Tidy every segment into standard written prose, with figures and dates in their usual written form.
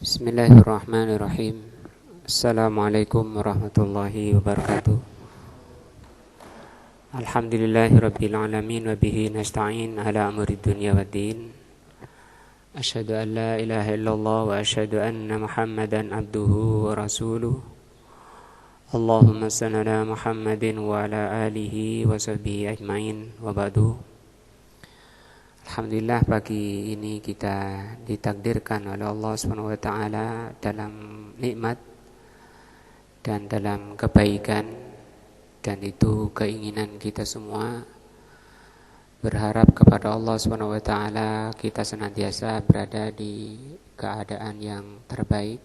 Bismillahirrahmanirrahim. Assalamualaikum warahmatullahi wabarakatuh. Alhamdulillahirabbil alamin wa bihi nasta'in ala amri dunya waddin. Asyhadu an la ilaha illallah wa asyhadu anna Muhammadan abduhu wa rasuluh. Allahumma shalli ala Muhammadin wa ala alihi wa sahbihi ajmain wa ba'du. Alhamdulillah, pagi ini kita ditakdirkan oleh Allah Subhanahu wa taala dalam nikmat dan dalam kebaikan, dan itu keinginan kita semua. Berharap kepada Allah Subhanahu wa taala kita senantiasa berada di keadaan yang terbaik,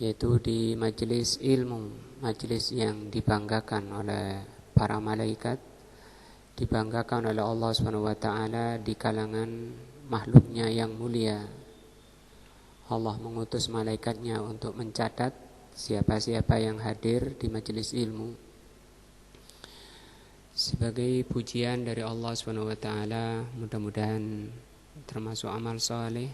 yaitu di majelis ilmu, majelis yang dibanggakan oleh para malaikat, dibanggakan oleh Allah Subhanahu wa taala di kalangan makhluknya yang mulia. Allah mengutus malaikatnya untuk mencatat siapa-siapa yang hadir di majelis ilmu. Sebagai pujian dari Allah Subhanahu wa taala, mudah-mudahan termasuk amal saleh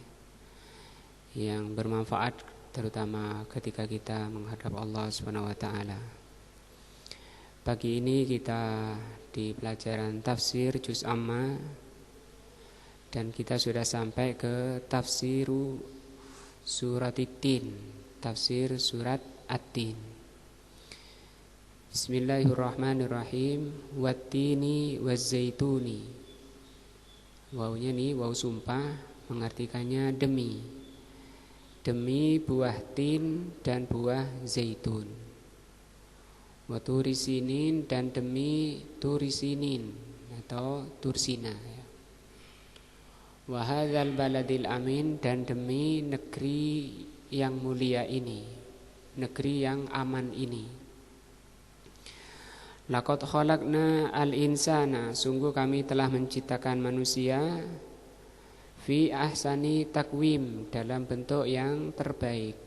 yang bermanfaat, terutama ketika kita menghadap Allah Subhanahu wa taala. Pagi ini kita di pelajaran tafsir juz amma, dan kita sudah sampai ke tafsiru surat At-Tin, tafsir surat At-Tin. Bismillahirrahmanirrahim. Wattini wazzaituni. Wawunya nih waw sumpah, mengartikannya demi. Demi buah tin dan buah zaitun. Wa turi sinin, dan demi turi sinin atau tursina. Wa hadzal baladil amin, dan demi negeri yang mulia ini, negeri yang aman ini. Laqad khalaqna al-insana, sungguh kami telah menciptakan manusia, fi ahsani takwim, dalam bentuk yang terbaik.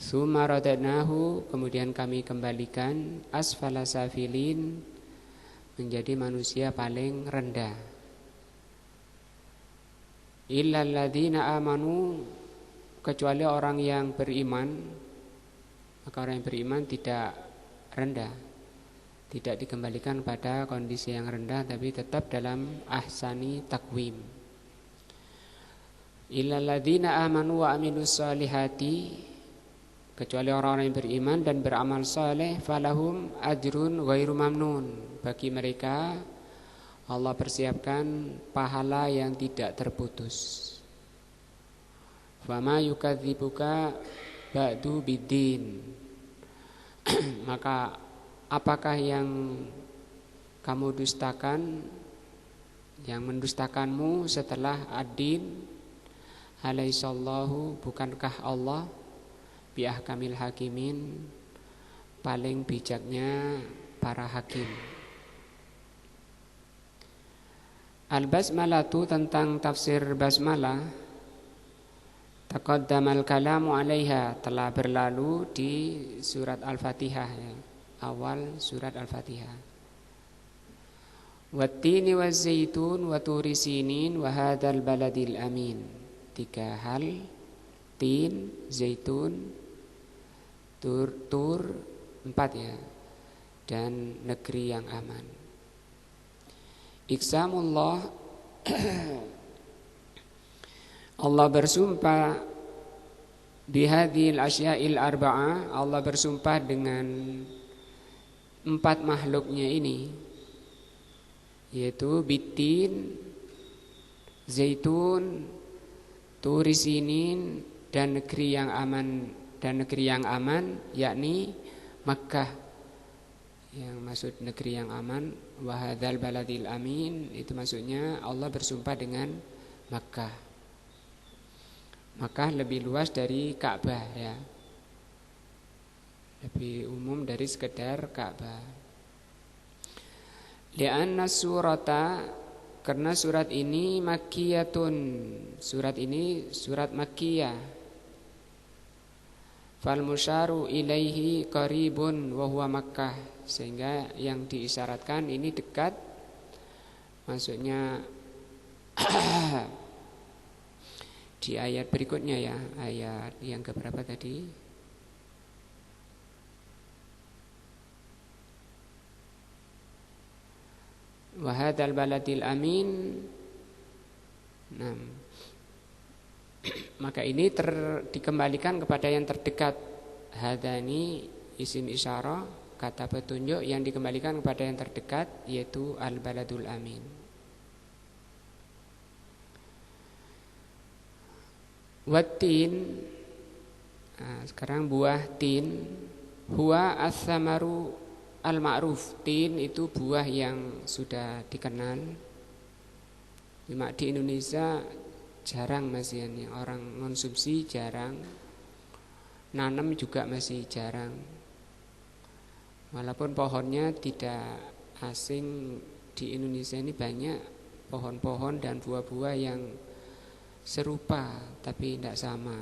Tsumma radadnahu, kemudian kami kembalikan, asfala safilin, menjadi manusia paling rendah. Illal ladzina amanu, kecuali orang yang beriman. Maka orang yang beriman tidak rendah, tidak dikembalikan pada kondisi yang rendah, tapi tetap dalam ahsani takwim. Illal ladzina amanu wa amilus solihati, kecuali orang-orang yang beriman dan beramal saleh, falahum ajrun ghairu mamnun, bagi mereka Allah persiapkan pahala yang tidak terputus. Fama yukadzibuka ba'du biddin, maka apakah yang kamu dustakan, yang mendustakanmu setelah ad-din? Alaihissallahu, bukankah Allah biahkamil hakimin, paling bijaknya para hakim. Al-basmalatu, tentang tafsir basmalah, taqaddamal kalamu alaiha, telah berlalu di surat Al-Fatihah, ya, awal surat Al-Fatihah. Wattini wazzaitun wa turi sinin wa hadzal baladil amin. 3 hal: tin, zaitun, tur 4, ya, dan negeri yang aman. Iqsamullah, Allah bersumpah, bihadhil asya'il arba'ah, Allah bersumpah dengan 4 makhluknya ini, yaitu bitin, zaitun, turi sinin, dan negeri yang aman, yakni Makkah. Yang maksud negeri yang aman, wa hadzal baladil amin, itu maksudnya Allah bersumpah dengan Makkah. Makkah lebih luas dari Ka'bah, ya, lebih umum dari sekedar Ka'bah. Li'anna surata, karena surat ini makkiyatun, surat ini surat makkiyah. Fal musyaru ilaihi qaribun wa huwa Makkah, sehingga yang diisyaratkan ini dekat, maksudnya di ayat berikutnya ya, ayat yang keberapa tadi? Wa hadzal baladil amin. Nah, maka ini dikembalikan kepada yang terdekat. Hadani isim isyarah, kata petunjuk yang dikembalikan kepada yang terdekat, yaitu al-baladul amin. Watin, nah, sekarang buah tin, huwa as-samaru al-ma'ruf. Tin itu buah yang sudah dikenal. Di Indonesia jarang masih ini, orang konsumsi jarang, nanam juga masih jarang. Walaupun pohonnya tidak asing, di Indonesia ini banyak pohon-pohon dan buah-buah yang serupa tapi tidak sama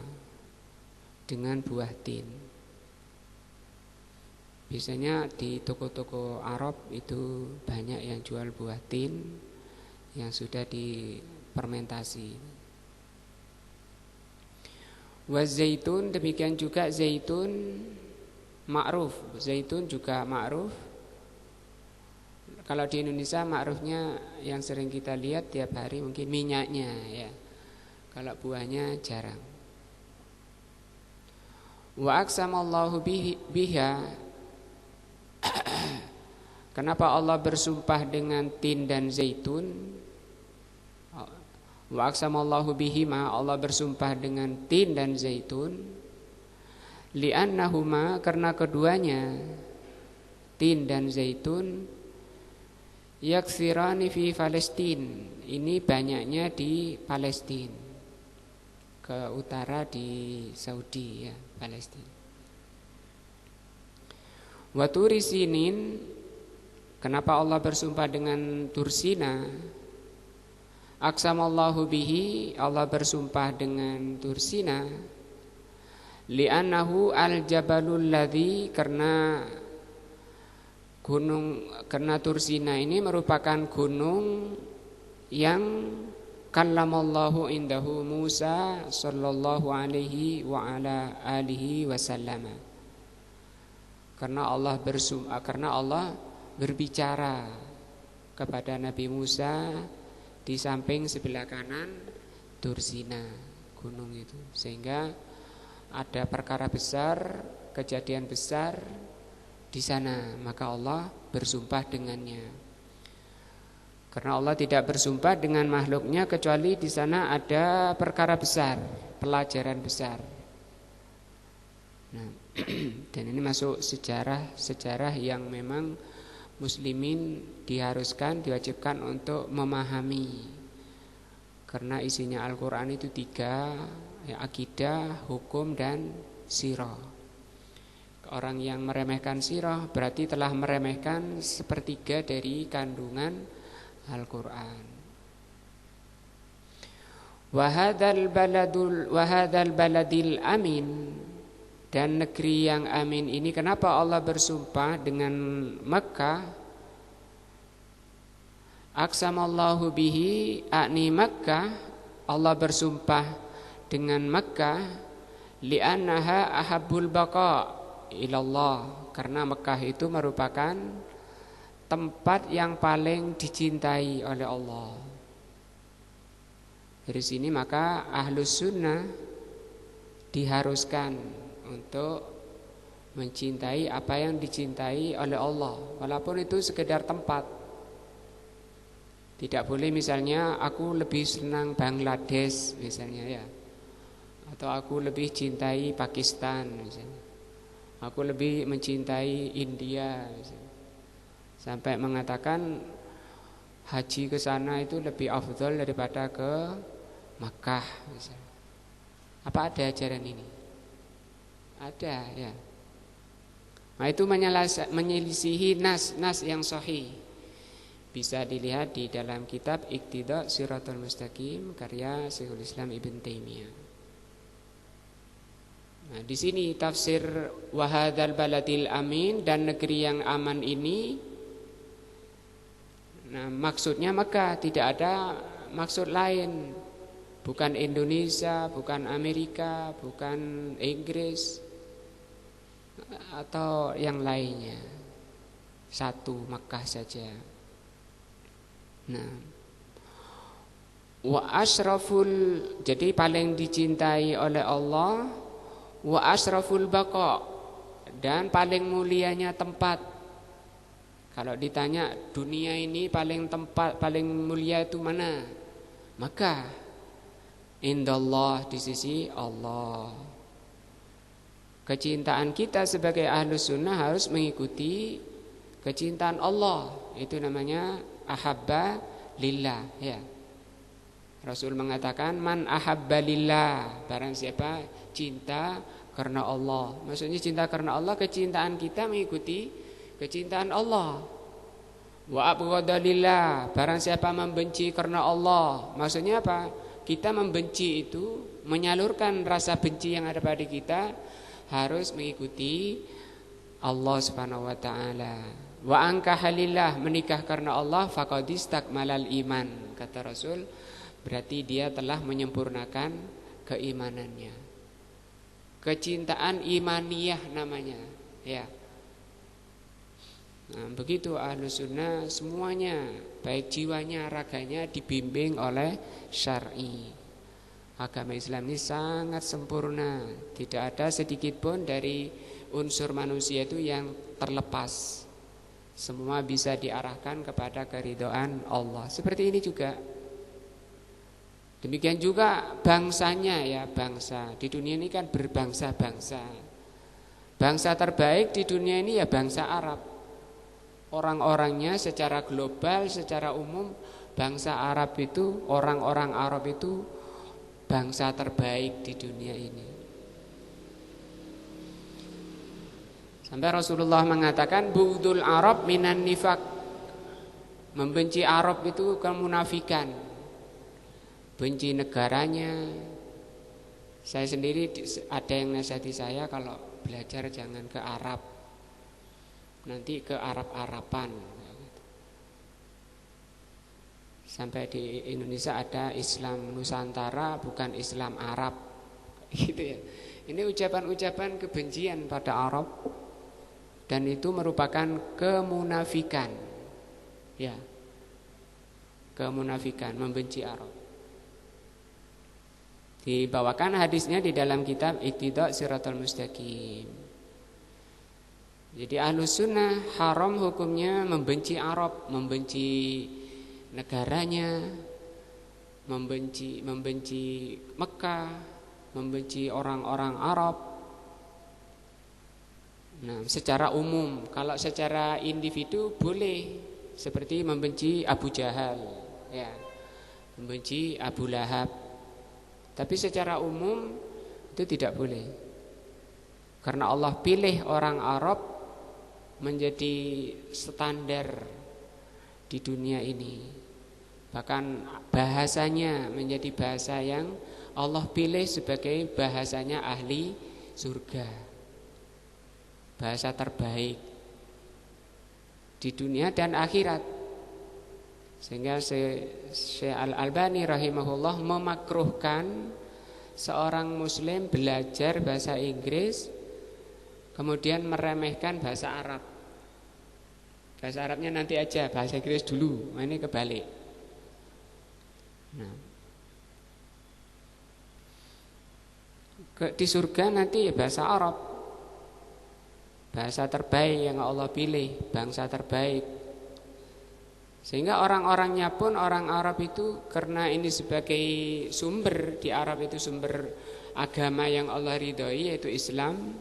dengan buah tin. Biasanya di toko-toko Arab itu banyak yang jual buah tin yang sudah difermentasi. Wa zaitun, demikian juga zaitun ma'ruf. Zaitun juga ma'ruf. Kalau di Indonesia ma'rufnya yang sering kita lihat tiap hari mungkin minyaknya ya. Kalau buahnya jarang. Wa aqsamallahu biha. Kenapa Allah bersumpah dengan tin dan zaitun? Wa aqsamallahu bihima, Allah bersumpah dengan tin dan zaitun. Li'annahuma, karena keduanya tin dan zaitun yakthirani fi Palestin, ini banyaknya di Palestina, ke utara di Saudi ya, Palestina. Wa turi sinin, kenapa Allah bersumpah dengan Tursina? Aqsamallahu bihi, Allah bersumpah dengan Tursina. Li'annahu al-jabalul ladzi, karena Tursina ini merupakan gunung yang kallamallahu indahu Musa sallallahu alaihi wa ala alihi wasallam. Karena Allah berbicara kepada Nabi Musa di samping sebelah kanan Tursina, gunung itu, sehingga ada perkara besar, kejadian besar di sana, maka Allah bersumpah dengannya. Karena Allah tidak bersumpah dengan makhluknya kecuali di sana ada perkara besar, pelajaran besar. Nah, dan ini masuk sejarah yang memang muslimin diwajibkan untuk memahami. Karena isinya Al-Quran itu 3, ya, akidah, hukum, dan sirah. Orang yang meremehkan sirah berarti telah meremehkan sepertiga dari kandungan Al-Quran. Wahadal baladil amin, dan negeri yang amin ini, kenapa Allah bersumpah dengan Makkah? Aqsamallahu bihi, akni Makkah, Allah bersumpah dengan Makkah, li'annaha ahabbul baqa ilallah, karena Makkah itu merupakan tempat yang paling dicintai oleh Allah. Dari sini maka Ahlus Sunnah diharuskan untuk mencintai apa yang dicintai oleh Allah, walaupun itu sekedar tempat. Tidak boleh misalnya aku lebih senang Bangladesh misalnya ya, atau aku lebih cintai Pakistan misalnya, aku lebih mencintai India misalnya, sampai mengatakan haji ke sana itu lebih afdal daripada ke Makkah misalnya. Apa ada ajaran ini? Ada ya. Nah, itu menyelisihi nas yang sahih. Bisa dilihat di dalam kitab Iqtida Shiratal Mustaqim karya Syekhul Islam Ibn Taimiyah. Nah, di sini tafsir wahadzal baladil amin, dan negeri yang aman ini. Nah, maksudnya Makkah, tidak ada maksud lain. Bukan Indonesia, bukan Amerika, bukan Inggris atau yang lainnya. Satu Makkah saja. Nah, wa asraful, jadi paling dicintai oleh Allah, wa asraful baqa, dan paling mulianya tempat. Kalau ditanya dunia ini paling mulia itu mana? Maka indallah, di sisi Allah. Kecintaan kita sebagai ahlus sunnah harus mengikuti kecintaan Allah. Itu namanya ahabba lillah, ya. Rasul mengatakan man ahabba lillah, barang siapa cinta karena Allah. Maksudnya cinta karena Allah, kecintaan kita mengikuti kecintaan Allah. Wa abghada lillah, barang siapa membenci karena Allah. Maksudnya apa? Kita membenci itu, menyalurkan rasa benci yang ada pada kita harus mengikuti Allah Subhanahu wa taala. Wa ankaha lillah, menikah karena Allah, faqad istakmalal iman, kata Rasul, berarti dia telah menyempurnakan keimanannya. Kecintaan imaniyah namanya, ya. Nah, begitu ahlus sunnah semuanya, baik jiwanya, raganya dibimbing oleh syar'i. Agama Islam ini sangat sempurna, tidak ada sedikit pun dari unsur manusia itu yang terlepas. Semua bisa diarahkan kepada keridhaan Allah. Seperti ini juga. Demikian juga bangsanya, ya, bangsa. Di dunia ini kan berbangsa-bangsa. Bangsa terbaik di dunia ini ya bangsa Arab. Orang-orangnya secara global, secara umum, bangsa Arab itu, orang-orang Arab itu bangsa terbaik di dunia ini. Sampai Rasulullah mengatakan bughdul Arab minan nifaq, membenci Arab itu kemunafikan. Benci negaranya. Saya sendiri ada yang nasihati saya, kalau belajar jangan ke Arab, nanti ke Arab-Araban. Sampai di Indonesia ada Islam Nusantara, bukan Islam Arab, gitu ya. Ini ucapan-ucapan kebencian pada Arab, dan itu merupakan kemunafikan, ya, kemunafikan, membenci Arab. Dibawakan hadisnya di dalam kitab Iqtida' Shiratal Mustaqim. Jadi ahlus sunnah haram hukumnya membenci Arab, membenci negaranya, membenci Mekah, membenci orang-orang Arab. Nah, secara umum. Kalau secara individu boleh, seperti membenci Abu Jahal, ya, membenci Abu Lahab. Tapi secara umum itu tidak boleh. Karena Allah pilih orang Arab menjadi standar di dunia ini. Bahkan bahasanya menjadi bahasa yang Allah pilih sebagai bahasanya ahli surga, bahasa terbaik di dunia dan akhirat. Sehingga Syekh Al-Albani rahimahullah memakruhkan seorang muslim belajar bahasa Inggris kemudian meremehkan bahasa Arab. Bahasa Arabnya nanti aja, bahasa Inggris dulu. Nah, ini kebalik. Nah, di surga nanti ya bahasa Arab, bahasa terbaik yang Allah pilih, bangsa terbaik. Sehingga orang-orangnya pun, orang Arab itu, karena ini sebagai sumber, di Arab itu sumber agama yang Allah ridhoi, yaitu Islam,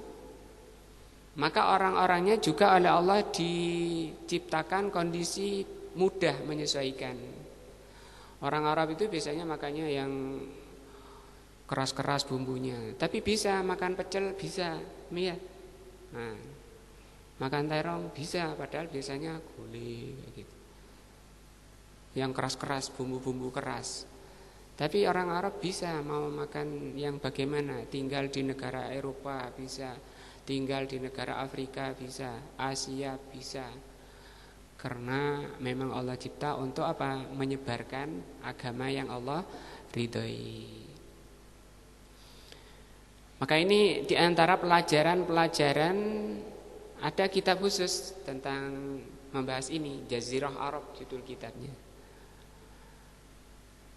maka orang-orangnya juga oleh Allah diciptakan kondisi mudah menyesuaikan. Orang Arab itu biasanya makannya yang keras-keras bumbunya, tapi bisa makan pecel, bisa mie. Nah, makan terong bisa, padahal biasanya gulai gitu, yang keras-keras, bumbu-bumbu keras. Tapi orang Arab bisa mau makan yang bagaimana, tinggal di negara Eropa bisa, tinggal di negara Afrika bisa, Asia bisa. Karena memang Allah cipta untuk apa? Menyebarkan agama yang Allah ridhoi. Maka ini diantara pelajaran-pelajaran, ada kitab khusus tentang membahas ini, Jazirah Arab judul kitabnya.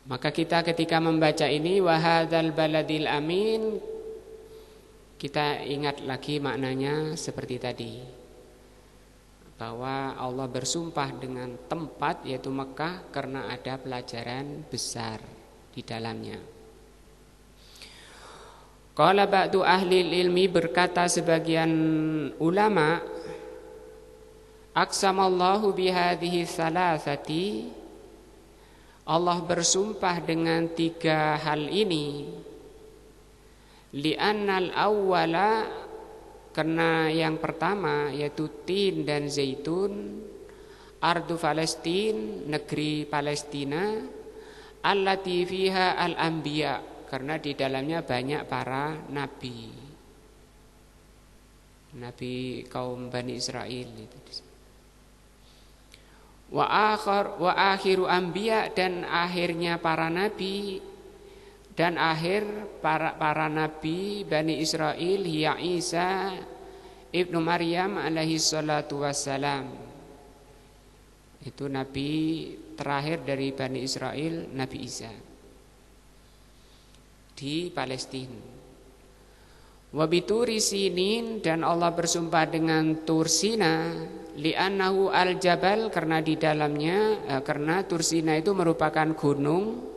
Maka kita ketika membaca ini, wahadzal baladil amin, kita ingat lagi maknanya seperti tadi, bahwa Allah bersumpah dengan tempat yaitu Mekah karena ada pelajaran besar di dalamnya. Qala ba'du ahli ilmi, berkata sebagian ulama, aqsamallahu bihadhihi salasati, Allah bersumpah dengan 3 hal ini, li'annal awwala, karena yang pertama yaitu tin dan zaitun, ardu Palestin, negeri Palestina, allati fiha al-anbiya, karena di dalamnya banyak para nabi kaum Bani Israel itu. Wa akhiru anbiya, dan akhirnya para nabi, dan akhir para nabi Bani Israel ya Isa ibnu Maryam alaihi salatu wassalam. Itu nabi terakhir dari Bani Israel, Nabi Isa di Palestina. Wa bituri sinin, dan Allah bersumpah dengan Tur Sina, li'annahu al-jabal, karena di dalamnya karena Tur Sina itu merupakan gunung,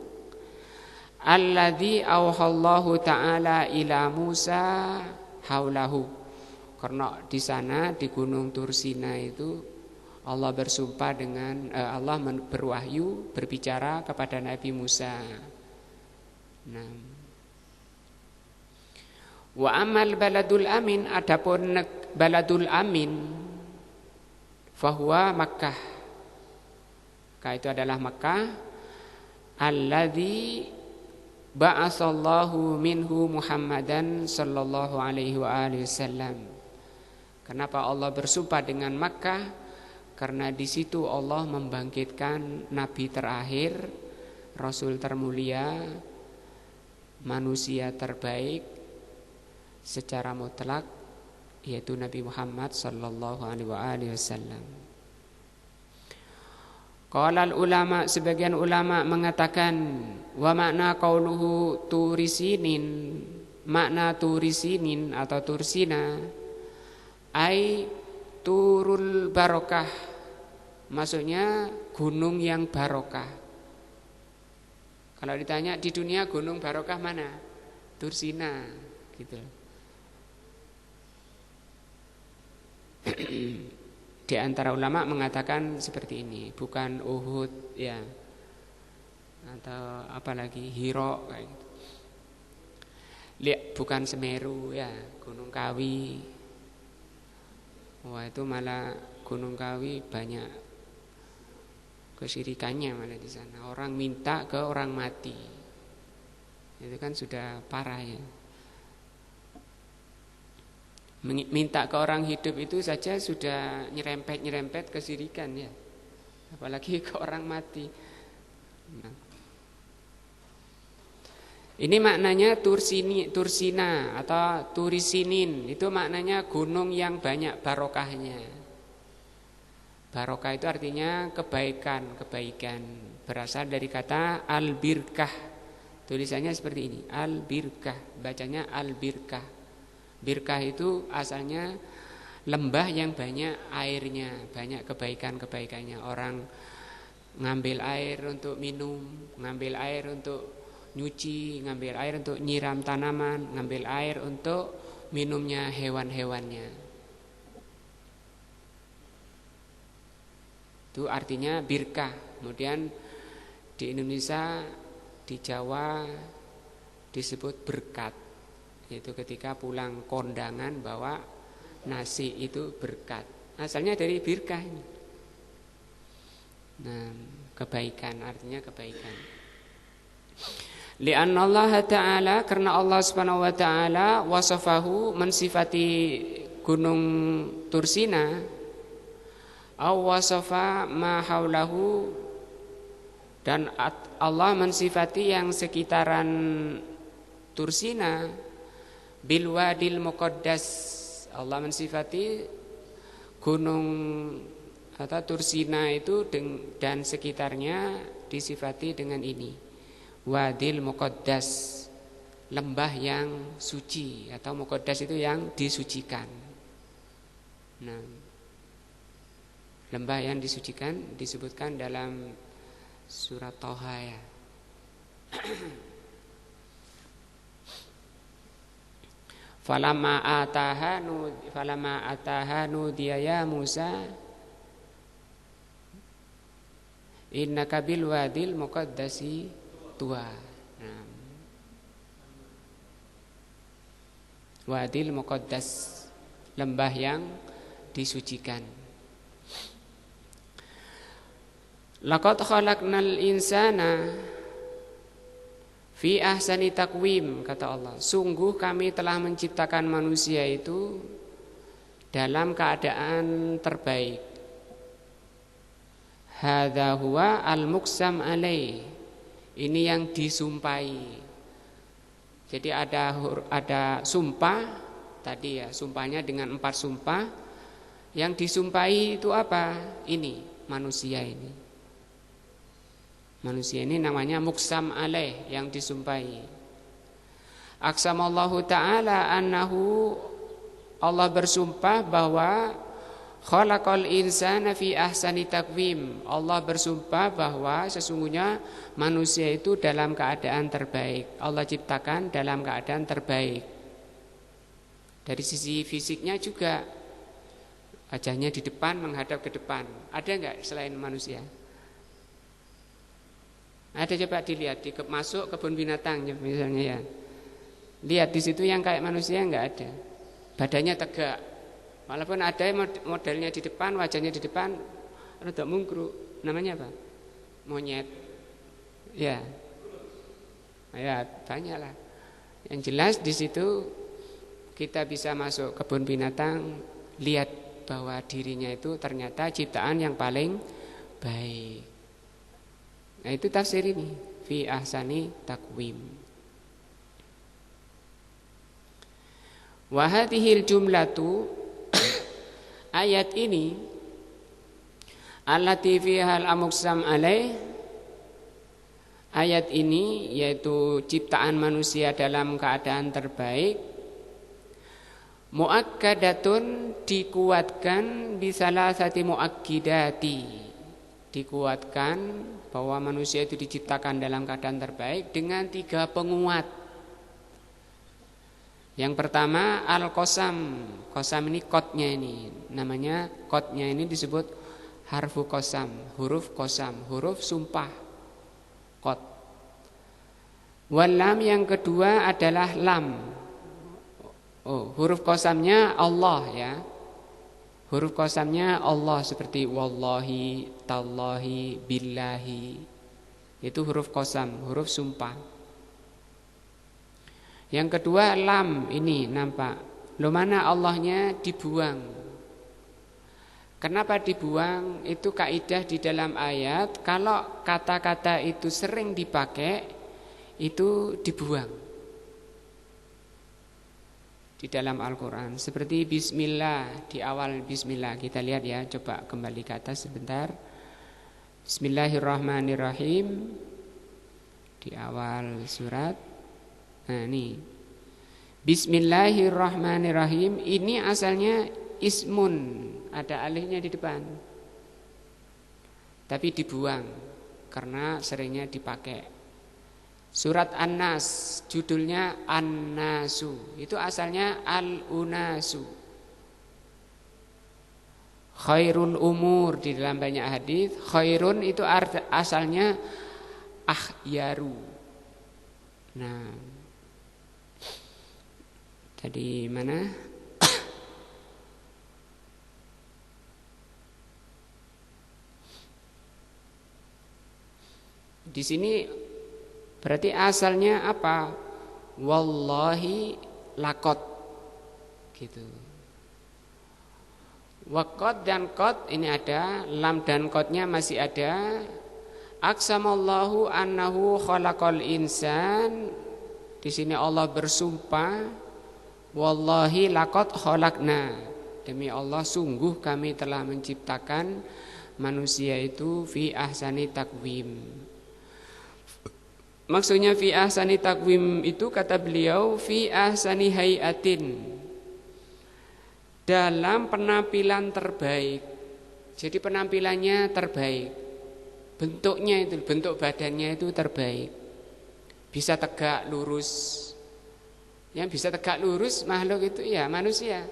alladzi auhallahu ta'ala ila Musa haulahu, karena di sana di gunung Tur Sina itu Allah bersumpah dengan Allah berwahyu, berbicara kepada Nabi Musa. Nah, wa amal baladul amin, adapun baladul amin, fahuwa Makkah, itu adalah Makkah, alladzi ba'atsallahu minhu Muhammadan sallallahu alaihi wa alihi wasallam. Kenapa Allah bersumpah dengan Makkah? Karena di situ Allah membangkitkan nabi terakhir, rasul termulia, manusia terbaik secara mutlak, yaitu Nabi Muhammad sallallahu alaihi wasallam. Qala ulama, sebagian ulama mengatakan, wa makna qauluhu turisinin, makna turisinin atau tursina ai turul barokah, maksudnya gunung yang barokah. Kalau ditanya di dunia gunung barokah mana? Tursina, gitu. Di antara ulama mengatakan seperti ini, bukan Uhud ya, atau apalagi Hiro kayak gitu. Bukan Semeru ya, Gunung Kawi. Wah, itu malah Gunung Kawi banyak kesyirikannya malah di sana. Orang minta ke orang mati, itu kan sudah parah ya. Minta ke orang hidup itu saja sudah nyerempet kesyirikan ya, apalagi ke orang mati. Nah, ini maknanya Tursina atau Turisinin, itu maknanya gunung yang banyak barokahnya. Barokah itu artinya kebaikan, berasal dari kata al-birkah. Tulisannya seperti ini, al-birkah, bacanya al-birkah. Birkah itu asalnya lembah yang banyak airnya, banyak kebaikannya. Orang ngambil air untuk minum, ngambil air untuk nyuci, ngambil air untuk nyiram tanaman, ngambil air untuk minumnya hewan-hewannya. Itu artinya birkah. Kemudian di Indonesia, di Jawa disebut berkat. Itu ketika pulang kondangan bawa nasi, itu berkat. Asalnya dari birkah ini. Nah, kebaikan, artinya kebaikan. Li'anna Allah Ta'ala, karena Allah Subhanahu wa Ta'ala wasafahu, mensifati gunung Tursina, aw wasafa ma haulahu, dan Allah mensifati yang sekitaran Tursina bil wadil muqaddas. Allah mensifati gunung atau Tursina itu dan sekitarnya disifati dengan ini, wadil muqaddas, lembah yang suci, atau muqaddas itu yang disucikan. Nah, lembah yang disucikan disebutkan dalam surat Thaha ya. Falamma ataha nudiya ya Musa innaka bil wadil muqaddasi tuwa. Nah, wadil muqaddas, lembah yang disucikan. Laqad khalaqnal insana fi ahsani taqwim, kata Allah. Sungguh kami telah menciptakan manusia itu dalam keadaan terbaik. Hadza huwa al-muqsam alaih. Ini yang disumpahi. Jadi ada sumpah tadi ya, sumpahnya dengan 4 sumpah. Yang disumpahi itu apa? Ini manusia ini. Manusia ini namanya muqsam alaih, yang disumpahi. Aqsamallahu ta'ala annahu, Allah bersumpah bahwa khalaqal insana fi ahsani taqwim. Allah bersumpah bahwa sesungguhnya manusia itu dalam keadaan terbaik. Allah ciptakan dalam keadaan terbaik. Dari sisi fisiknya juga, wajahnya di depan menghadap ke depan. Ada enggak selain manusia? Ada, coba dilihat masuk kebun binatang misalnya ya. Lihat di situ yang kayak manusia enggak ada. Badannya tegak. Walaupun ada modelnya di depan, wajahnya di depan, rada mungkruk. Namanya apa? Monyet. Ya. Ya, banyaklah. Yang jelas di situ kita bisa masuk kebun binatang, lihat bahwa dirinya itu ternyata ciptaan yang paling baik. Nah, itu tafsir ini, fi ahsani taqwim. Wa hadhil jumlatu, ayat ini allati fiha al-muqsam alaih, ayat ini yaitu ciptaan manusia dalam keadaan terbaik, muakkadatun, dikuatkan bisalah sati muakkidati, dikuatkan bahwa manusia itu diciptakan dalam keadaan terbaik dengan 3 penguat. Yang pertama al-qasam. Qasam ini qadnya ini, namanya qadnya ini disebut harfu qasam, huruf qasam, huruf sumpah, qad. Wal lam, yang kedua adalah lam. Huruf qasamnya Allah ya. Huruf qasamnya Allah seperti wallahi, tallahi, billahi. Itu huruf qasam, huruf sumpah. Yang kedua lam, ini nampak. Loh, mana Allahnya dibuang. Kenapa dibuang? Itu kaidah di dalam ayat, kalau kata-kata itu sering dipakai, itu dibuang. Di dalam Al-Quran seperti bismillah, di awal bismillah, kita lihat ya, coba kembali ke atas sebentar. Bismillahirrahmanirrahim, di awal surat. Nah ini Bismillahirrahmanirrahim, ini asalnya ismun, ada alifnya di depan, tapi dibuang karena seringnya dipakai. Surat An-Nas, judulnya An-Nasu, itu asalnya Al-Unasu. Khairul umur, di dalam banyak hadis khairun itu asalnya ahyaru. Nah, tadi mana? Di sini berarti asalnya apa? Wallahi lakot, gitu. Wakot dan kot ini ada, lam dan kotnya masih ada. Aqsamallahu annahu khalaqal insan. Di sini Allah bersumpah, wallahi laqad khalaqna. Demi Allah sungguh kami telah menciptakan manusia itu fi ahsani taqwim. Maksudnya fi ahsani taqwim itu kata beliau fi ahsani hayatin. Dalam penampilan terbaik. Jadi penampilannya terbaik. Bentuknya itu, bentuk badannya itu terbaik. Bisa tegak lurus. Yang bisa tegak lurus makhluk itu ya manusia.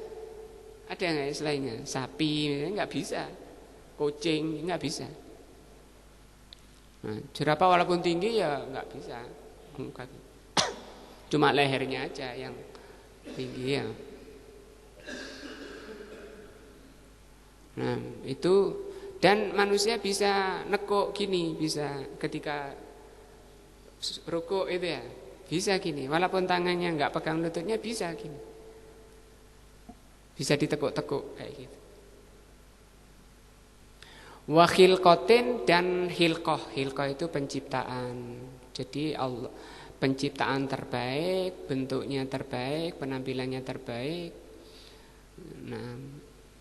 Ada enggak istilahnya? Sapi enggak bisa. Kucing enggak bisa. Nah, jerapah walaupun tinggi ya enggak bisa. Cuma lehernya aja yang tinggi ya. Nah, itu dan manusia bisa nekuk gini, bisa ketika rukuk itu ya, bisa gini. Walaupun tangannya enggak pegang lututnya bisa gini. Bisa ditekuk-tekuk kayak gitu. Wa khilqatin dan hilqah. Hilqah itu penciptaan. Jadi Allah penciptaan terbaik, bentuknya terbaik, penampilannya terbaik. Nah,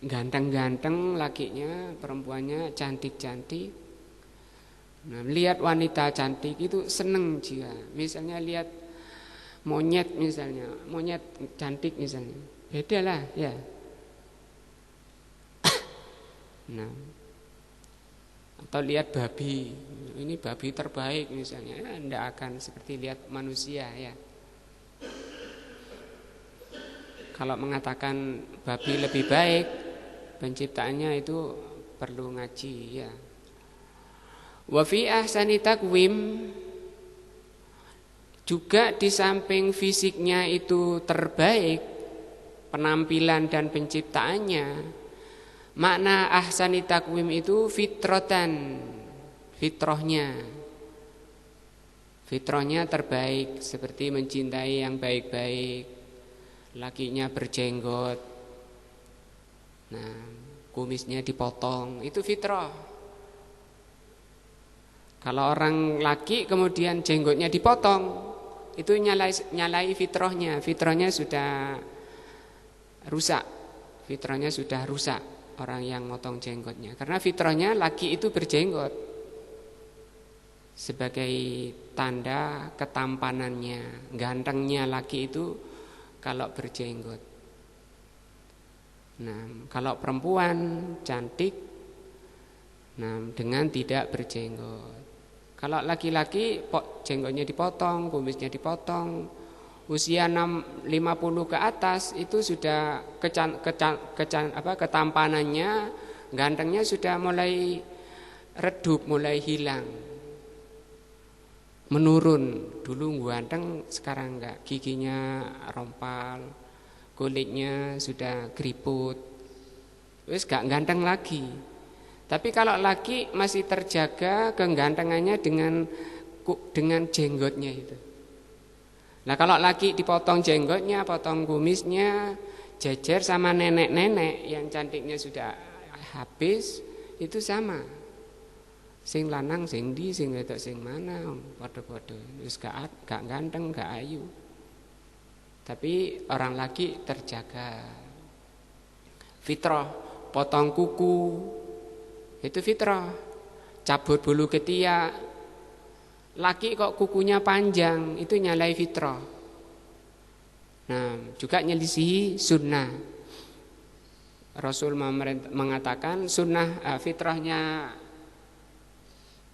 ganteng-ganteng lakinya, perempuannya cantik-cantik. Nah, lihat wanita cantik itu seneng juga. Misalnya lihat monyet misalnya, monyet cantik misalnya. Beda lah ya. Nah, atau lihat babi, ini babi terbaik misalnya, ya, tidak akan seperti lihat manusia ya. Kalau mengatakan babi lebih baik, penciptaannya itu perlu ngaji ya. Wa fi ahsani taqwim, juga di samping fisiknya itu terbaik, penampilan dan penciptaannya, makna ahsani taqwim itu fitratan, fitrahnya terbaik, seperti mencintai yang baik-baik, lakinya berjenggot, nah kumisnya dipotong, itu fitrah. Kalau orang laki kemudian jenggotnya dipotong, itu nyalai fitrahnya, fitrahnya sudah rusak, fitrahnya sudah rusak. Orang yang motong jenggotnya, karena fitrahnya laki itu berjenggot sebagai tanda ketampanannya, gantengnya laki itu kalau berjenggot. Nah, kalau perempuan cantik, nah dengan tidak berjenggot. Kalau laki-laki jenggotnya dipotong, kumisnya dipotong, usia 50 ke atas itu sudah ketampanannya, gantengnya sudah mulai redup, mulai hilang, menurun. Dulu ganteng, sekarang enggak, giginya rompal, kulitnya sudah keriput, wis gak ganteng lagi. Tapi kalau laki masih terjaga kegantengannya dengan jenggotnya itu. Nah, kalau laki dipotong jenggotnya, potong kumisnya, jejer sama nenek-nenek yang cantiknya sudah habis, itu sama. Sing lanang sing ndi, sing wedok sing mana, padha-padha. Wis gak ganteng, gak ayu. Tapi orang laki terjaga. Fitrah, potong kuku, itu fitrah. Cabut bulu ketiak, laki kok kukunya panjang, itu nyalai fitrah. Nah, juga nyelisihi sunnah. Rasul mengatakan sunnah fitrahnya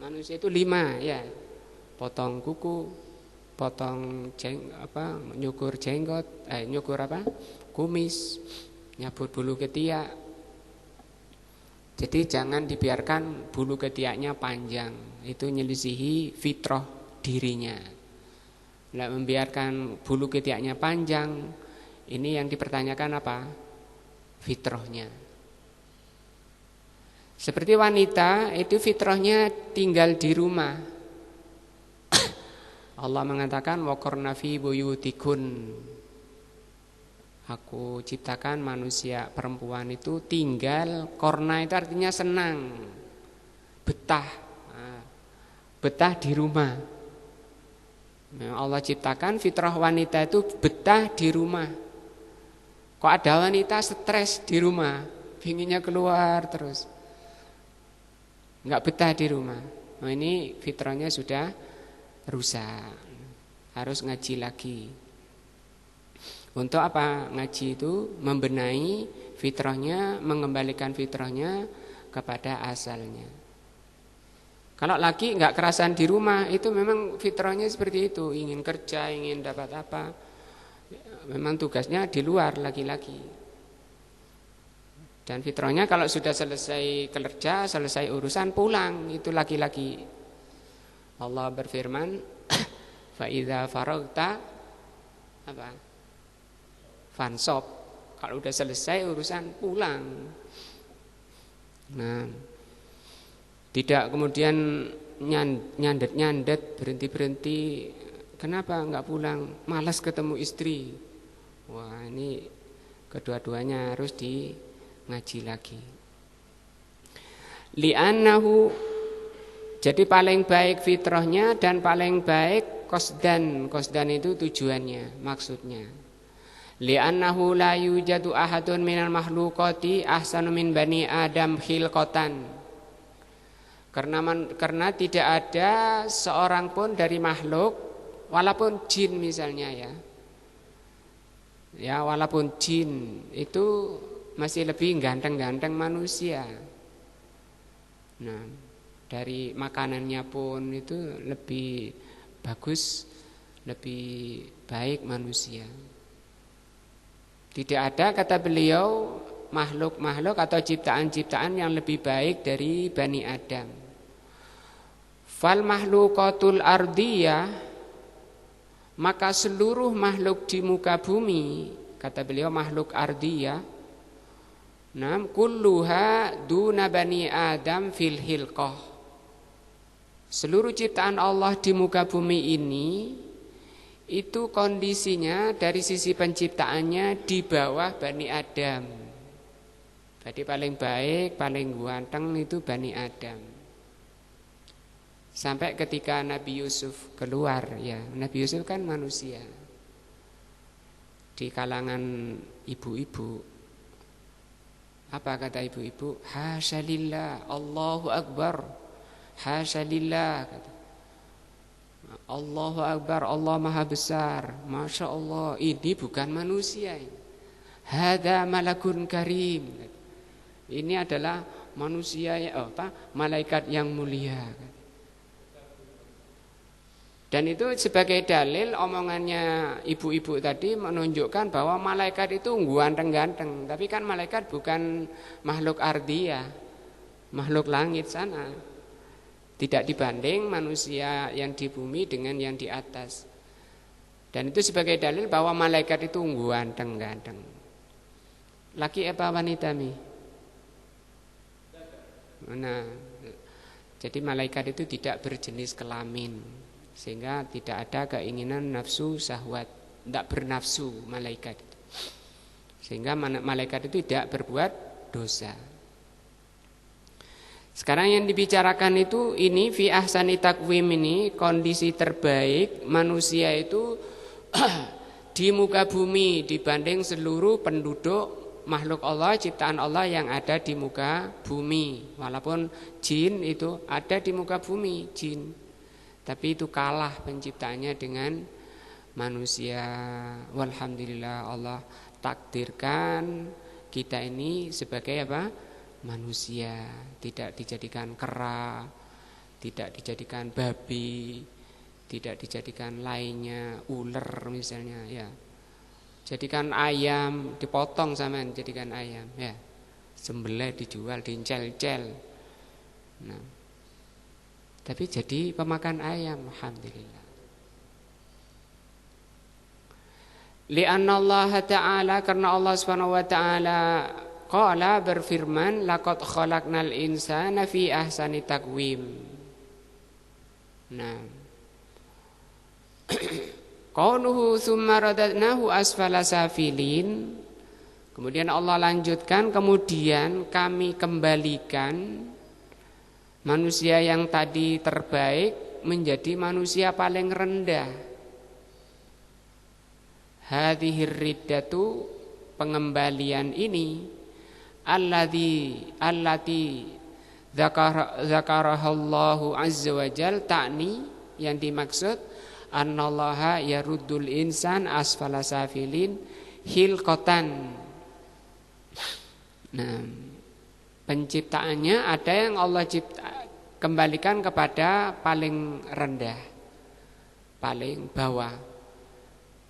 manusia itu 5 ya. Potong kuku, potong nyukur jenggot, kumis, nyabut bulu ketiak. Jadi jangan dibiarkan bulu ketiaknya panjang, itu nyelisihi fitrah dirinya. Nah, membiarkan bulu ketiaknya panjang, ini yang dipertanyakan apa? Fitrahnya. Seperti wanita itu fitrahnya tinggal di rumah. Allah mengatakan waqarna fi buyutikun. Aku ciptakan manusia perempuan itu tinggal, korna itu artinya senang, betah. Nah, betah di rumah. Allah ciptakan fitrah wanita itu betah di rumah. Kok ada wanita stres di rumah, pinginnya keluar terus, nggak betah di rumah. Nah, ini fitrahnya sudah rusak, harus ngaji lagi. Untuk apa ngaji itu? Membenahi fitrahnya, mengembalikan fitrahnya kepada asalnya. Kalau laki nggak kerasan di rumah, itu memang fitrahnya seperti itu, ingin kerja, ingin dapat apa. Memang tugasnya di luar laki-laki. Dan fitrahnya kalau sudah selesai kerja, selesai urusan, pulang, itu laki-laki. Allah berfirman, fa idza faragta apa? Fansop. Kalau udah selesai urusan, pulang. Nah, tidak kemudian nyandet-nyandet, berhenti-berhenti. Kenapa enggak pulang? Malas ketemu istri. Wah, ini kedua-duanya harus di ngaji lagi. Li'annahu, jadi paling baik fitrahnya dan paling baik qasdan. Qasdan itu tujuannya, maksudnya. Li'annahu la yujadu ahadun minal makhluqati ahsanu min bani Adam khilqatan. Karena tidak ada seorang pun dari makhluk, walaupun jin misalnya ya walaupun jin itu masih lebih ganteng-ganteng manusia. Nah, dari makanannya pun itu lebih bagus, lebih baik manusia. Tidak ada, kata beliau, makhluk-makhluk atau ciptaan-ciptaan yang lebih baik dari Bani Adam. Fal makhluqatul ardiyah, maka seluruh makhluk di muka bumi, kata beliau makhluk ardiyah, nam kulluha duna bani Adam fil hilqah. Seluruh ciptaan Allah di muka bumi ini itu kondisinya dari sisi penciptaannya di bawah Bani Adam. Jadi paling baik, paling ganteng itu Bani Adam. Sampai ketika Nabi Yusuf keluar, ya Nabi Yusuf kan manusia. Di kalangan ibu-ibu, apa kata ibu-ibu? Hasyalillah, Allahu Akbar. Hasyalillah, kata. Allahu Akbar, Allah Maha Besar. Masya Allah, ini bukan manusia ini. Hada malakun karim. Ini adalah manusia malaikat yang mulia. Dan itu sebagai dalil omongannya ibu-ibu tadi menunjukkan bahwa malaikat itu ganteng-ganteng. Tapi kan malaikat bukan makhluk ardiyah, makhluk langit sana. Tidak dibanding manusia yang di bumi dengan yang di atas. Dan itu sebagai dalil bahwa malaikat itu ganteng-ganteng. Laki apa wanita mi? Nah, jadi malaikat itu tidak berjenis kelamin. Sehingga tidak ada keinginan nafsu syahwat, tidak bernafsu malaikat. Sehingga malaikat itu tidak berbuat dosa. Sekarang yang dibicarakan itu ini fi ahsani takwim, ini kondisi terbaik manusia itu di muka bumi dibanding seluruh penduduk makhluk Allah, ciptaan Allah yang ada di muka bumi. Walaupun jin itu ada di muka bumi, jin. Tapi itu kalah penciptaannya dengan manusia. Walhamdulillah, Allah takdirkan kita ini sebagai apa? Manusia. Tidak dijadikan kera, tidak dijadikan babi, tidak dijadikan lainnya, ular misalnya ya. Jadikan ayam, dipotong sama jadikan ayam ya. Sembelih dijual, dincel-cel. Nah, tapi jadi pemakan ayam, alhamdulillah. Li'anna Allah Ta'ala, karena Allah Subhanahu wa Ta'ala qala berfirman, laqad khalaqnal insana fi ahsani taqwim. Nah, qauluhu tsumma radadnahu asfala safilin. Kemudian Allah lanjutkan, kemudian kami kembalikan manusia yang tadi terbaik menjadi manusia paling rendah. Hadhir riddatu, pengembalian ini, allati zakarahallahu azza wa jal, ta'ni, yang dimaksud annallaha yaruddul insan asfala safilin hilqatan. Nah, penciptaannya ada yang Allah kembalikan kepada paling rendah, paling bawah.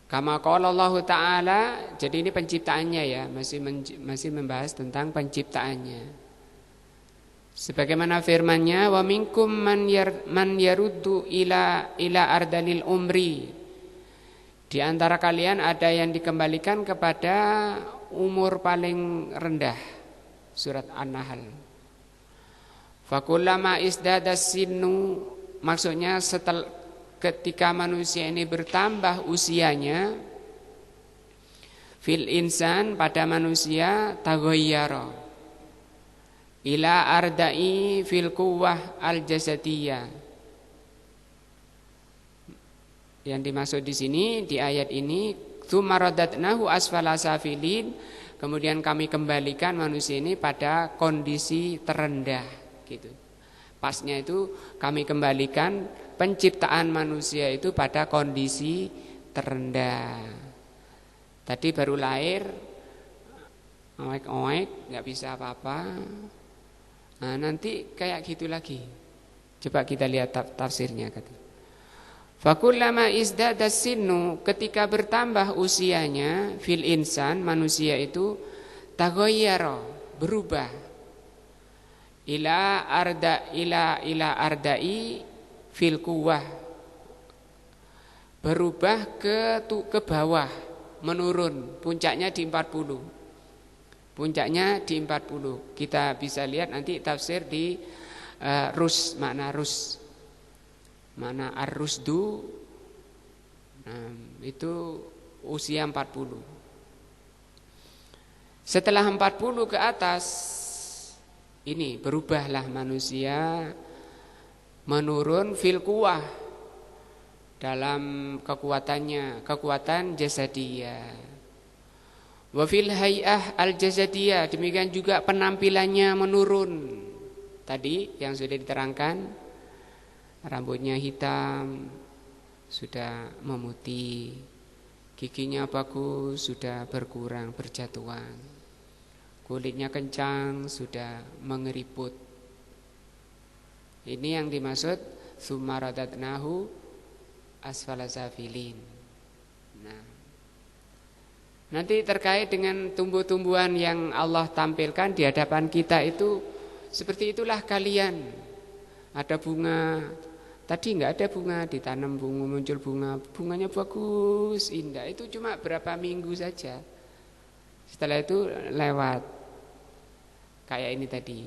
Kama qala Allah Ta'ala, jadi ini penciptaannya ya, masih membahas tentang penciptaannya. Sebagaimana firman-Nya, wa minkum man yaruddu ila ardalil umri. Di antara kalian ada yang dikembalikan kepada umur paling rendah. Surat An-Nahl. Fakullama isdadas sinnu, maksudnya ketika manusia ini bertambah usianya, fil insan, pada manusia, taghayyara ila ardai fil quwwah al jasadiyah. Yang dimaksud di sini di ayat ini, tsumma radatnahu asfala safilin, kemudian kami kembalikan manusia ini pada kondisi terendah gitu. Pasnya itu kami kembalikan penciptaan manusia itu pada kondisi terendah. Tadi baru lahir, oek-oek, nggak bisa apa-apa. Nah, nanti kayak gitu lagi. Coba kita lihat tafsirnya kata. Fakullama izdadas sinnu, ketika bertambah usianya, fil insan, manusia itu, taghayyara, berubah. Ila ardai fil quwwah, berubah ke bawah, menurun, puncaknya di 40. Puncaknya di 40. Kita bisa lihat nanti tafsir di rus, makna rus. Mana ar-rusdu, itu usia 40. Setelah 40 ke atas, ini berubahlah manusia menurun fil quwwah, dalam kekuatannya, kekuatan jasadiyah. Wa fil hay'ah al jasadiyah, demikian juga penampilannya menurun. Tadi yang sudah diterangkan, rambutnya hitam sudah memutih, giginya bagus sudah berkurang, berjatuhan, kulitnya kencang sudah mengeriput. Ini yang dimaksud tsumma radatnahu asfala safilin. Nah, nanti terkait dengan tumbuh-tumbuhan yang Allah tampilkan di hadapan kita itu, seperti itulah kalian. Ada bunga, tadi nggak ada bunga, ditanam bunga, muncul bunga, bunganya bagus, indah. Itu cuma berapa minggu saja. Setelah itu lewat. Kayak ini tadi,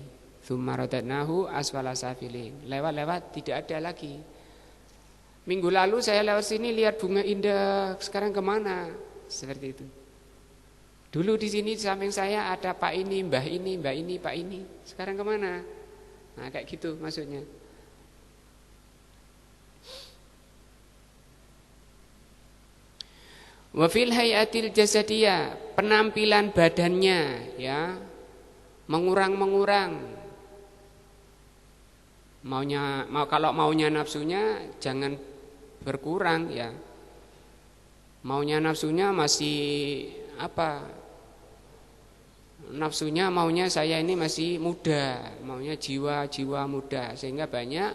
tsumma radatnahu asfala safilin. Lewat-lewat tidak ada lagi. Minggu lalu saya lewat sini lihat bunga indah, sekarang kemana? Seperti itu. Dulu di sini di samping saya ada pak ini, mbah ini, mbak ini, pak ini. Sekarang kemana? Nah, kayak gitu maksudnya. Wa fil hayatil jasadiyah, penampilan badannya ya mengurang-mengurang. Kalau maunya nafsunya jangan berkurang ya. Maunya nafsunya masih apa? Nafsunya maunya saya ini masih muda, maunya jiwa muda, sehingga banyak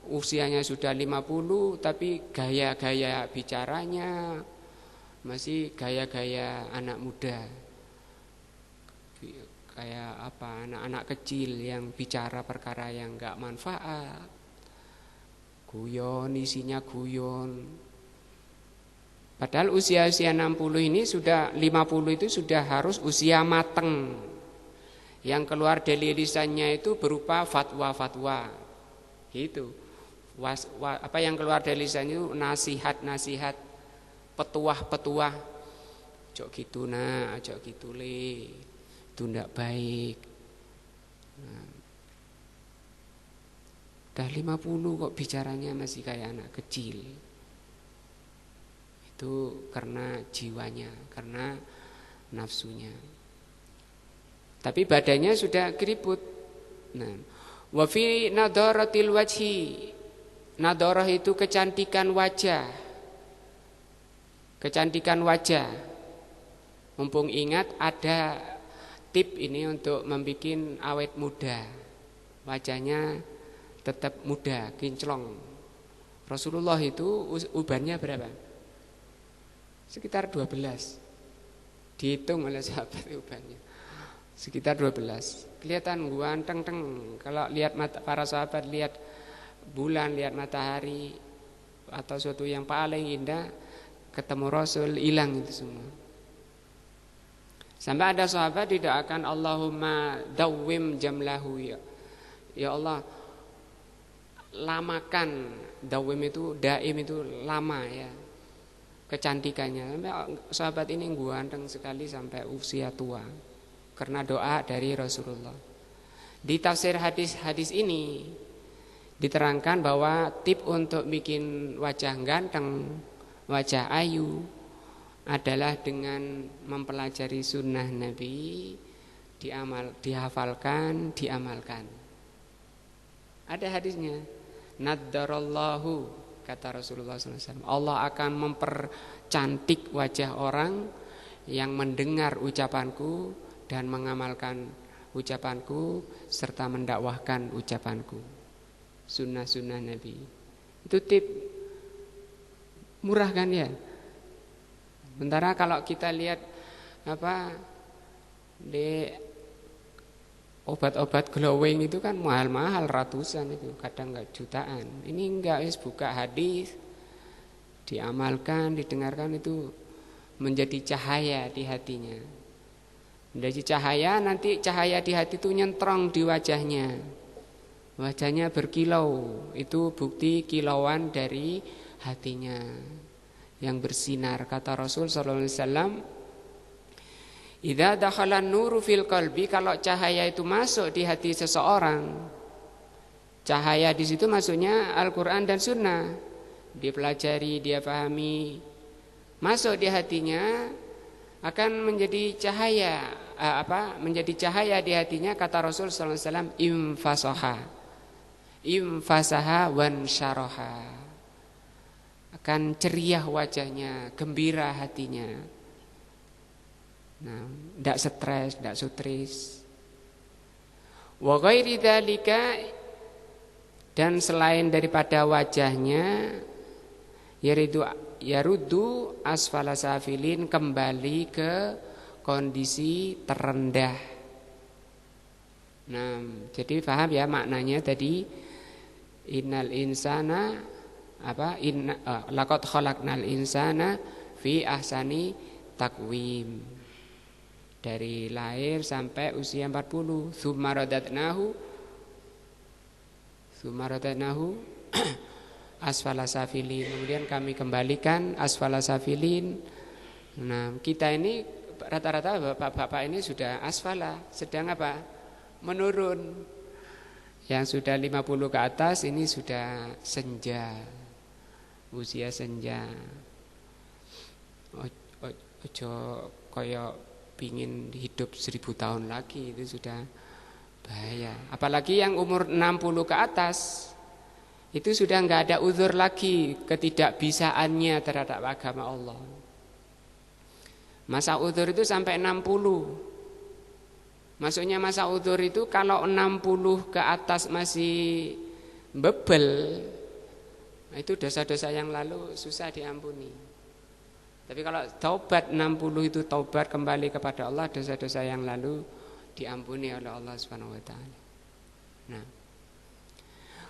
usianya sudah 50 tapi gaya-gaya bicaranya masih gaya-gaya anak muda. Kayak apa, anak-anak kecil yang bicara perkara yang enggak manfaat. Guyon, isinya guyon. Padahal usia-usia 60 ini sudah 50 itu sudah harus usia mateng. Yang keluar dari lisannya itu berupa fatwa-fatwa. Gitu. Apa yang keluar dari lisannya itu nasihat-nasihat, petuah-petuah. Cok gitu nah, cok gitu le. Itu ndak baik. Nah. Udah 50 kok bicaranya masih kayak anak kecil. Itu karena jiwanya, karena nafsunya. Tapi badannya sudah keriput. Nah, wa fi nadaratil wajhi. Nadarah itu kecantikan wajah. Kecantikan wajah. Mumpung ingat ada tip ini untuk membuat awet muda. Wajahnya tetap muda, kinclong. Rasulullah itu ubannya berapa? Sekitar 12. Dihitung oleh sahabat ubannya. Sekitar 12. Kelihatan ganteng-teng. Kalau lihat para sahabat lihat bulan, lihat matahari atau suatu yang paling indah, ketemu Rasul hilang itu semua. Sampai ada sahabat didoakan Allahumma dawwim jamlahu ya. Ya Allah, lamakan. Dawwim itu daim itu lama ya. Kecantikannya. Sampai sahabat ini ganteng sekali sampai usia tua. Karena doa dari Rasulullah. Di tafsir hadis ini diterangkan bahwa tip untuk bikin wajah ganteng, wajah ayu adalah dengan mempelajari sunnah Nabi, dihafalkan, diamalkan. Ada hadisnya, naddarallahu, kata Rasulullah SAW, Allah akan mempercantik wajah orang yang mendengar ucapanku dan mengamalkan ucapanku serta mendakwahkan ucapanku. Sunnah-sunnah Nabi. Itu tip murah kan ya? Sementara kalau kita lihat di obat-obat glowing itu kan mahal-mahal, ratusan itu, kadang enggak jutaan. Ini enggak, buka hadis, diamalkan, didengarkan, itu menjadi cahaya di hatinya. Menjadi cahaya, nanti cahaya di hati itu nyentrong di wajahnya. Wajahnya berkilau, itu bukti kilauan dari hatinya yang bersinar. Kata Rasul sallallahu alaihi wasallam, idza dakhala an-nuru fil qalbi, kalau cahaya itu masuk di hati seseorang, cahaya di situ maksudnya Al-Qur'an dan Sunnah, dipelajari, dia pahami, masuk di hatinya, akan menjadi cahaya. Menjadi cahaya di hatinya, kata Rasul sallallahu alaihi wasallam, imfasaha wan syaraha, akan ceria wajahnya, gembira hatinya. Nah, tidak stres, tidak sutris. Wa ghairi dzalika, dan selain daripada wajahnya, yaruddu asfala safilin, kembali ke kondisi terendah. Nah, jadi paham ya maknanya tadi, innal insana laqad khalaqnal insana fi ahsani takwim. Dari lahir sampai usia 40, tsumma radadnahu asfala safilin, kemudian kami kembalikan asfala safilin. Nah, kita ini rata-rata bapak-bapak ini sudah asfala, sedang menurun. Yang sudah 50 ke atas ini sudah senja, usia senja. Ojo kaya pingin hidup 1000 tahun lagi, itu sudah bahaya. Apalagi yang umur 60 ke atas, itu sudah enggak ada uzur lagi ketidakbisaannya terhadap agama Allah. Masa uzur itu sampai 60. Maksudnya masa uzur itu kalau 60 ke atas masih bebel, itu dosa-dosa yang lalu susah diampuni. Tapi kalau taubat 60 itu taubat kembali kepada Allah, dosa-dosa yang lalu diampuni oleh Allah Subhanahu wa taala. Nah.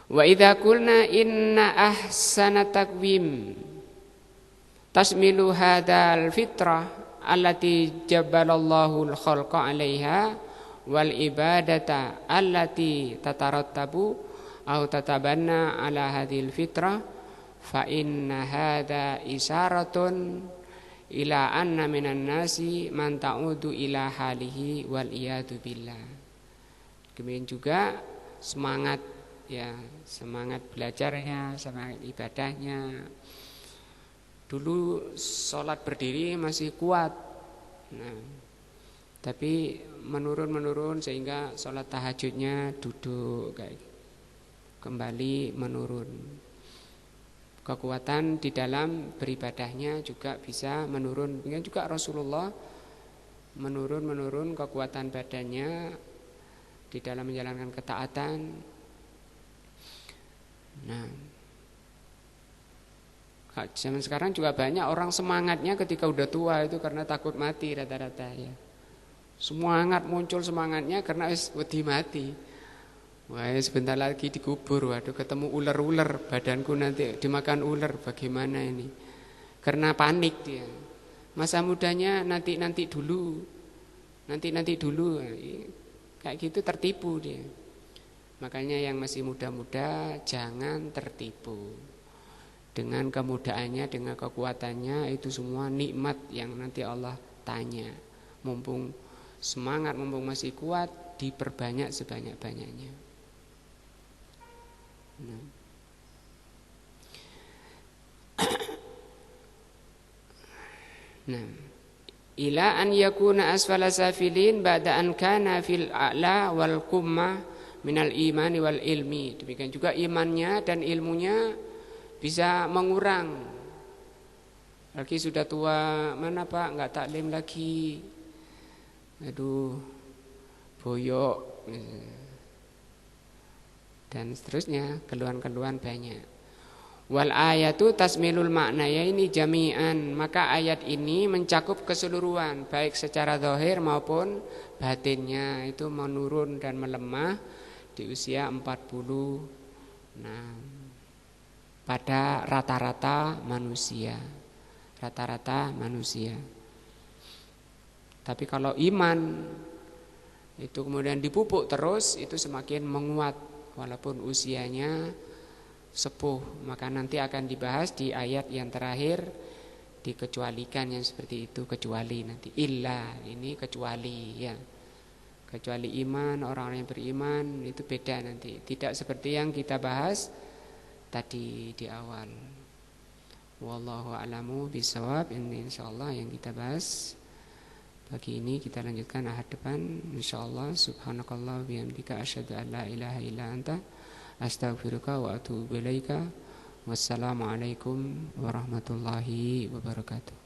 Wa idza qulna inna ahsana takwim tasmilu hadzal fitrah allati jabbalallahu al-khalqa 'alaiha wal ibadata allati tatarattabu aw tatabanna 'ala hadhil fitrah fa inna hadza isyaratun ila anna minan nasi man ta'udu ila halihi wal iyadu billah. Kemudian juga semangat ya, semangat belajarnya, semangat ibadahnya. Dulu sholat berdiri masih kuat, nah, tapi menurun sehingga sholat tahajudnya duduk kayak kembali menurun. Kekuatan di dalam beribadahnya juga bisa menurun. Mungkin juga Rasulullah menurun kekuatan badannya di dalam menjalankan ketaatan. Nah, zaman sekarang juga banyak orang semangatnya ketika udah tua itu karena takut mati rata-rata ya. Semangat muncul semangatnya karena wedi mati. Wah, sebentar lagi dikubur, waduh ketemu ular-ular, badanku nanti dimakan ular, bagaimana ini? Karena panik dia. Masa mudanya nanti dulu. Nanti dulu. Kayak gitu tertipu dia. Makanya yang masih muda-muda jangan tertipu. Dengan kemudaannya, dengan kekuatannya, itu semua nikmat yang nanti Allah tanya. Mumpung semangat, mumpung masih kuat, diperbanyak sebanyak-banyaknya. Nah, ila an yakuna asfala safilin ba'da an kana fil a'la wal qummah minal imani wal ilmi. Demikian juga imannya dan ilmunya bisa mengurang. Lagi sudah tua, mana Pak, enggak taklim lagi. Aduh, boyok. Dan seterusnya, keluhan-keluhan banyak. Wal ayatu tasmilul makna, ya ini jami'an. Maka ayat ini mencakup keseluruhan, baik secara zahir maupun batinnya. Itu menurun dan melemah di usia 40. Nah, pada rata-rata manusia. Rata-rata manusia. Tapi kalau iman itu kemudian dipupuk terus, itu semakin menguat walaupun usianya sepuh. Maka nanti akan dibahas di ayat yang terakhir, dikecualikan yang seperti itu, kecuali nanti illa, ini kecuali ya. Kecuali iman, orang-orang yang beriman itu beda nanti. Tidak seperti yang kita bahas tadi di awal. Wallahu a'lamu bishawab. Ini insyaallah yang kita bahas pagi ini. Kita lanjutkan ahad depan insyaallah. Subhanakallah bihamdika asyhadu an la ilaha illa anta astaghfiruka wa atubu ilaika. Wassalamualaikum warahmatullahi wabarakatuh.